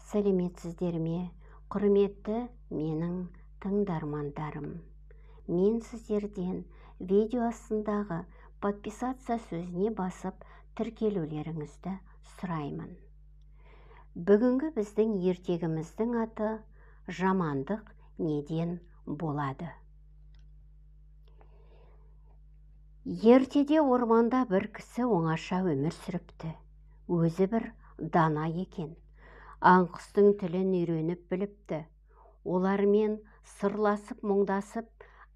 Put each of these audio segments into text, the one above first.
Сәлеметсіздер ме, құрметті менің тыңдармандарым. Мен сіздерден видео астындағы подписаться сөзіне басып тіркелулеріңізді сұраймын. Бүгінгі біздің ертегіміздің аты «Жамандық неден болады?» Ертеде орманда бір кісі оңаша өмір сүріпті. Өзі бір дана екен. Аң-құстың тілін үйреніп біліпті. Олармен сырласып, мұңдасып,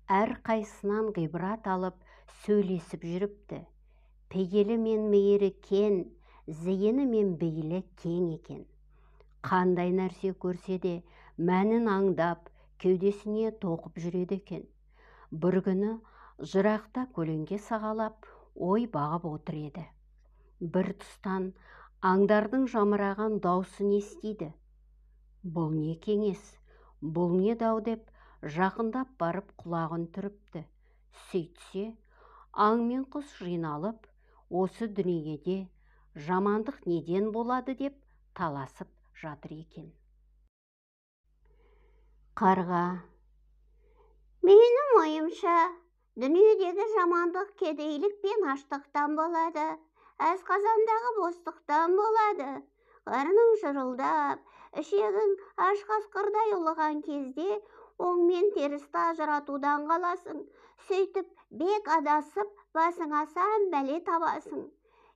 әрқайсынан ғибрат алып, сөйлесіп жүріпті. Пейілі мен мейірі кен, зейіні мен бейілі кең екен. Қандай нәрсе көрсе де мәнін аңдап, кеудесіне тоқып жүреді екен. Бір күні жырақта көлеңке сағалап, ой бағып отыр еді. Бір тұстан аңдардың жамыраған даусын естиді. Бұл не кеңес, бұл не дау деп жақындап барып құлағын түріпті. Сөйтсе, аң мен құс жиналып, осы дүниеде жамандық неден болады деп таласып жатыр екен. Қарға: менің ойымша, дүниедегі жамандық кедейлік пен аштықтан болады, асқазандағы бостықтан болады. Қарның жырылдап, ішегің аш қасқырдай ұлыған кезде оң мен терісті ажыратудан қаласың. Сөйтіп бек адасып, басыңа сан бәле табасың.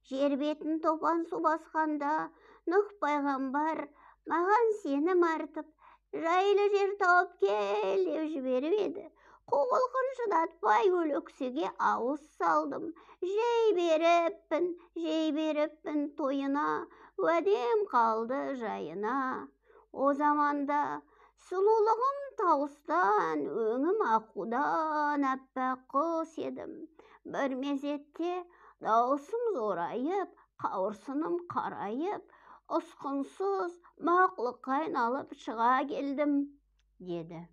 Жер бетін топан су басқанда, Нұх пайғамбар маған сенім артып, жайлы жер тауып кел деп жіберіп еді. Қуғылқын шыдатпай өлексеге ауыз салдым. Жей беріппін тойына, уәдем қалды жайына. О заманда сұлулығым тауыстан, өңім аққудан әппақ құс едім. Бір мезетте даусым зорайып, қауырсыным қарайып, ұсқынсыз мақұлыққа айналып шыға келдім, деді.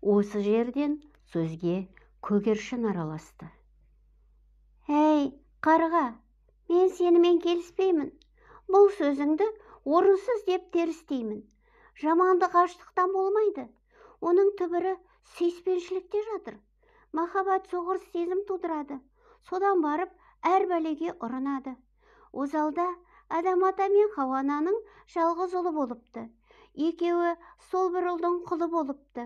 Осы жерден сөзге көгершін араласты. Әй, қарға, мен сенімен келіспеймін. Бұл сөзіңді орынсыз деп терістеймін. Жамандық аштықтан болмайды. Оның түбірі сүйіспеншілікте жатыр. Махаббат соғыр сезім тудырады. Содан барып әр бәлеге ұрынады. Озалда Адам ата мен Хауа ананың жалғыз ұлы болыпты. Екеуі сол бір ұлдың құлы болыпты.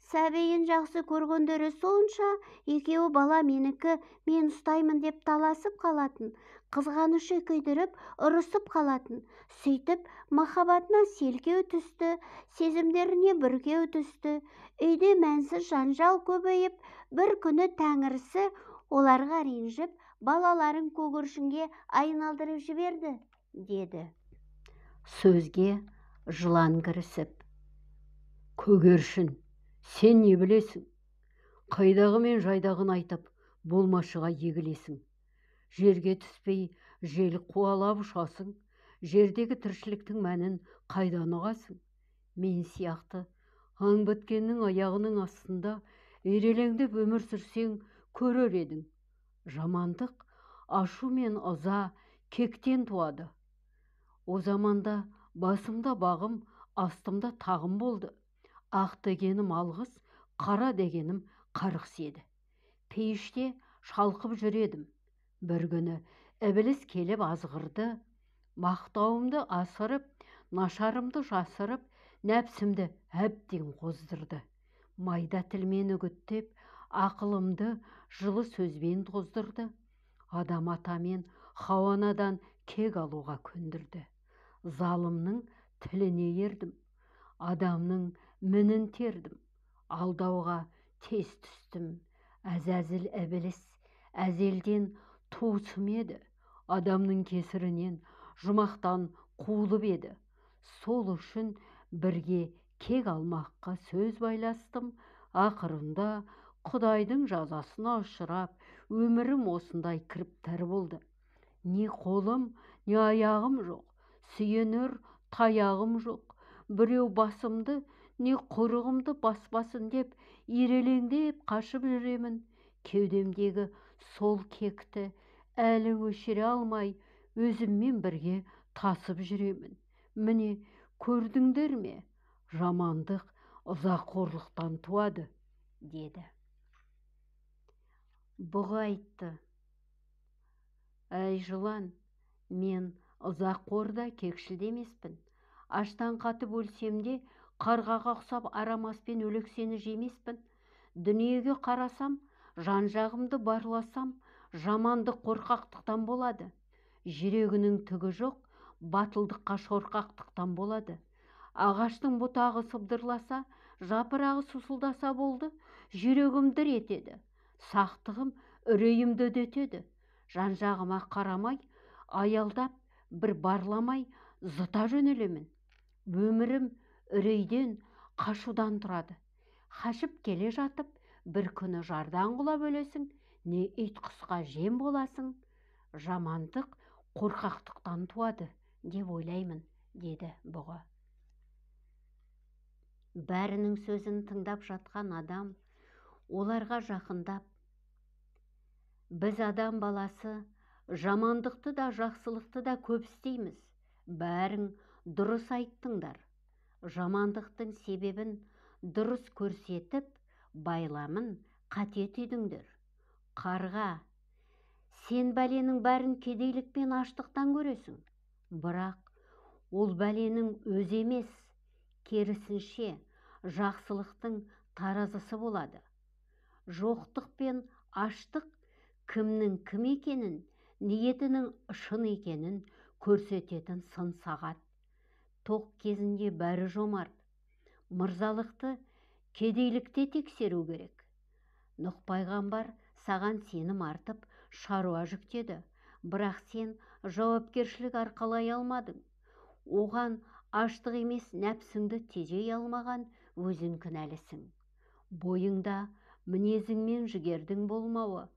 Сәбейін жақсы көргендері сонша, екеуі бала менікі, мен ұстаймын деп таласып қалатын, қызғанышы күйдіріп, ұрысып қалатын. Сөйтіп, махаббатына селкеу түсті, сезімдеріне бүркеу түсті. Үйде мәнсіз жанжал көбейіп, бір күні Тәңірісі оларға ренжіп, балаларын көгершінге айналдырып жіберді, деді. Сөзге жылан кірісіп: көгершін, сен не білесің? Қайдағы мен жайдағын айтып, болмашыға егілесің. Жерге түспей, жел қуалап ұшасың. Жердегі тіршіліктің мәнін қайдан ұғасың? Мен сияқты аң біткеннің аяғының астында ирелеңдеп өмір сүрсең көрер едің. Жамандық ашу мен ыза кектен туады. О заманда басымда бағым, астымда тағым болды. Ақ дегенім алғыс, қара дегенім қарғыс еді. Пейіште шалқып жүредім. Бір күні ібіліс келіп азғырды. Мақтауымды асырып, нашарымды жасырып, нәпсімді әбден қоздырды. Майда тілмен үгіттеп, ақылымды жылы сөзбен тоздырды. Адам ата мен Хауа анадан кек алуға көндірді. Залымның тіліне ердім. Адамның мінін тердім. Алдауға тез түстім. Әзәзіл ібіліс әзелден туысым еді. Адамның кесірінен жұмақтан қуылып еді. Сол үшін бірге кек алмаққа сөз байластым. Ақырында Құдайдың жазасына ұшырап, өмірім осындай кіріптар болды. Не қолым, не аяғым жоқ, сүйенер таяғым жоқ. Біреу басымды, не құрығымды баспасын деп, ирелеңдеп қашып жүремін. Кеудемдегі сол кекті әлі өшіре алмай, өзіммен бірге тасып жүремін. Міне, көрдіңдер ме? Жамандық ызақорлықтан туады, деді. Бұғы айтты: Әй жылан, мен ызақор да кекшіл де емеспін. Аштан қатып өлсем де, қарғаға ұқсап арамаспен өлексені жемеспін. Дүниеге қарасам, жан-жағымды барласам, жаманды қорқақтықтан болады. Жүрегінің түгі жоқ, батылдыққа шорқақтықтан болады. Ағаштың бұтағы сыбдырласа, жапырағы сусылдаса болды, жүрегім дір етеді. Сақтығым үрейімді үдетеді. Жан-жағыма қарамай, аялдап, бір барламай зыта жөнелемін. Өмірім үрейден, қашудан тұрады. Қашып келе жатып, бір күні жардан құлап өлесің, не ит құсқа жем боласың. Жамандық қорқақтықтан туады, деп ойлаймын, деді бұғы. Бәрінің сөзін тыңдап жатқан адам оларға жақындап: Біз адам баласы жамандықты да жақсылықты да көп істейміз. Бәрің дұрыс айттыңдар. Жамандықтың себебін дұрыс көрсетіп, байламын қате түйдіңдер. Қарға, сен бәленің бәрін кедейлік пен аштықтан көресің. Бірақ ол бәленің өзі емес, керісінше жақсылықтың таразысы болады. Жоқтық пен аштық кімнің кім екенін, ниетінің шын екенін көрсететін сын сағат. Тоқ кезінде бәрі жомарт. Мырзалықты кедейлікте тексеру керек. Нұх пайғамбар саған сенім артып шаруа жүктеді, бірақ сен жауапкершілік арқалай алмадың. Оған аштық емес, нәпсіңді тежей алмаған өзің кінәлісің. Бойыңда мінезің мен жігердің болмауы,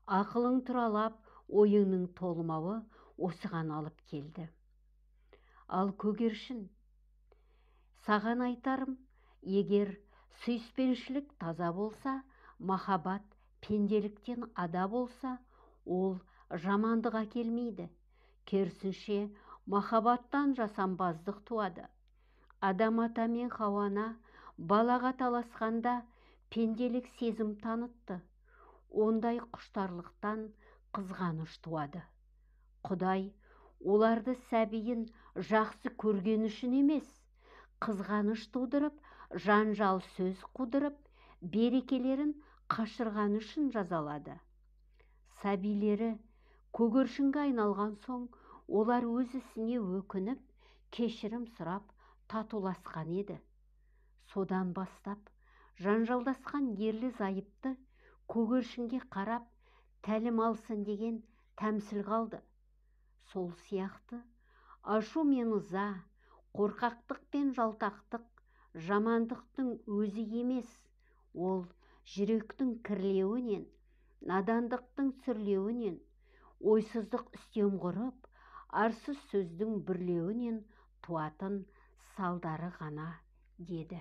ақылың тұралап, ойыңның толмауы осыған алып келді. Ал көгершін, саған айтарым, егер сүйіспеншілік таза болса, махаббат пенделіктен ада болса, ол жамандық әкелмейді. Керісінше махаббаттан жасампаздық туады. Адам ата мен Хауана балаға таласқанда пенделік сезім танытты. Ондай құштарлықтан қызғаныш туады. Құдай оларды сәбиін жақсы көрген үшін емес, қызғаныш тудырып, жанжал сөз қудырып, берекелерін қашырған үшін жазалады. Сәбилері көгершінге айналған соң, олар өз ісіне өкініп, кешірім сұрап, татуласқан еді. Содан бастап, жанжалдасқан ерлі зайыпты көгершінге қарап, тәлім алсын деген тәмсіл қалды. Сол сияқты, ашу мен ыза, қорқақтық пен жалтақтық жамандықтың өзі емес, ол жүректің кірлеуінен, надандықтың сүрлеуінен, ойсыздық үстем құрып, арсыз сөздің бүрлеуінен туатын салдары ғана, деді.